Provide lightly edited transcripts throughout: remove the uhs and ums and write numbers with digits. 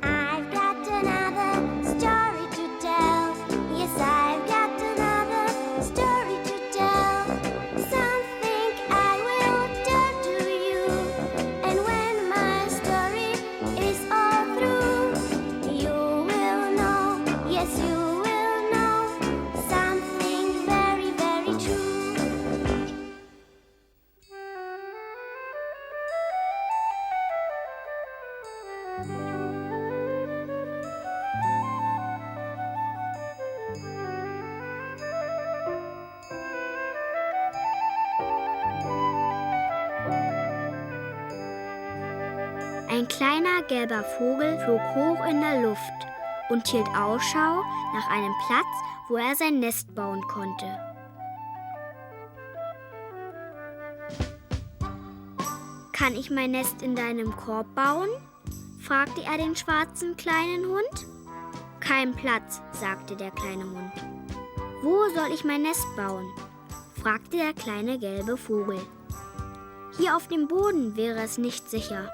I've got another story to tell. Yes, I've got another story to tell. Something I will tell to you. And when my story is all through, you will know, yes, you will know something very, very true. Ein kleiner gelber Vogel flog hoch in der Luft und hielt Ausschau nach einem Platz, wo er sein Nest bauen konnte. »Kann ich mein Nest in deinem Korb bauen?« fragte er den schwarzen kleinen Hund. »Kein Platz«, sagte der kleine Hund. »Wo soll ich mein Nest bauen?« fragte der kleine gelbe Vogel. »Hier auf dem Boden wäre es nicht sicher.«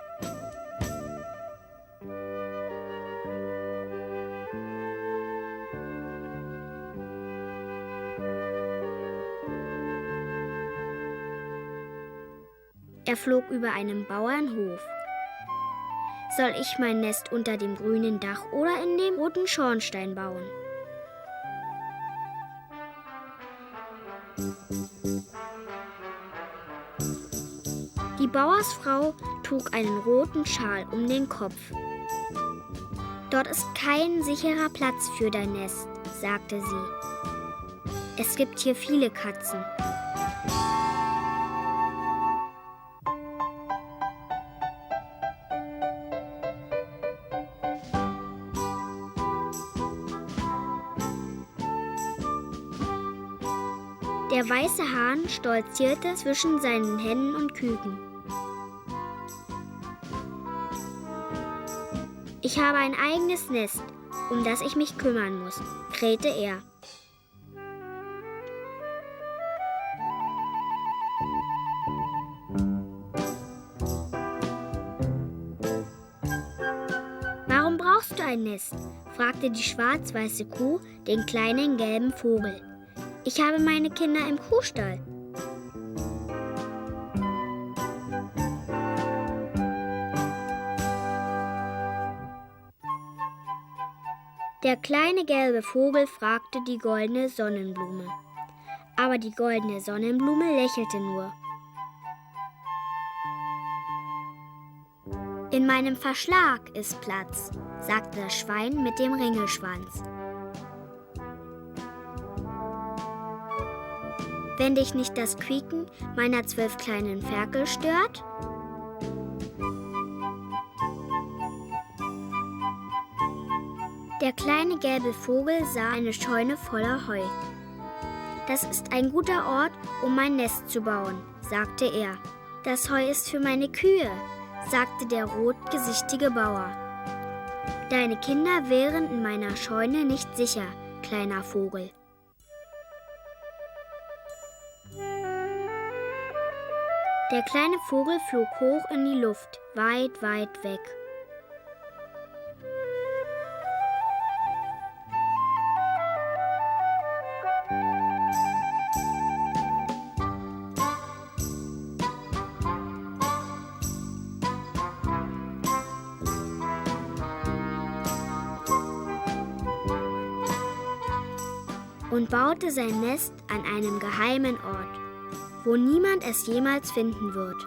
Er flog über einen Bauernhof. »Soll ich mein Nest unter dem grünen Dach oder in dem roten Schornstein bauen?« Die Bauersfrau trug einen roten Schal um den Kopf. »Dort ist kein sicherer Platz für dein Nest«, sagte sie. »Es gibt hier viele Katzen.« Der weiße Hahn stolzierte zwischen seinen Hennen und Küken. »Ich habe ein eigenes Nest, um das ich mich kümmern muss«, krähte er. »Warum brauchst du ein Nest?«, fragte die schwarz-weiße Kuh den kleinen gelben Vogel. »Ich habe meine Kinder im Kuhstall.« Der kleine gelbe Vogel fragte die goldene Sonnenblume. Aber die goldene Sonnenblume lächelte nur. »In meinem Verschlag ist Platz«, sagte das Schwein mit dem Ringelschwanz. »Wenn dich nicht das Quieken meiner 12 kleinen Ferkel stört?« Der kleine gelbe Vogel sah eine Scheune voller Heu. »Das ist ein guter Ort, um mein Nest zu bauen«, sagte er. »Das Heu ist für meine Kühe«, sagte der rotgesichtige Bauer. »Deine Kinder wären in meiner Scheune nicht sicher, kleiner Vogel.« Der kleine Vogel flog hoch in die Luft, weit, weit weg. Und baute sein Nest an einem geheimen Ort, wo niemand es jemals finden wird.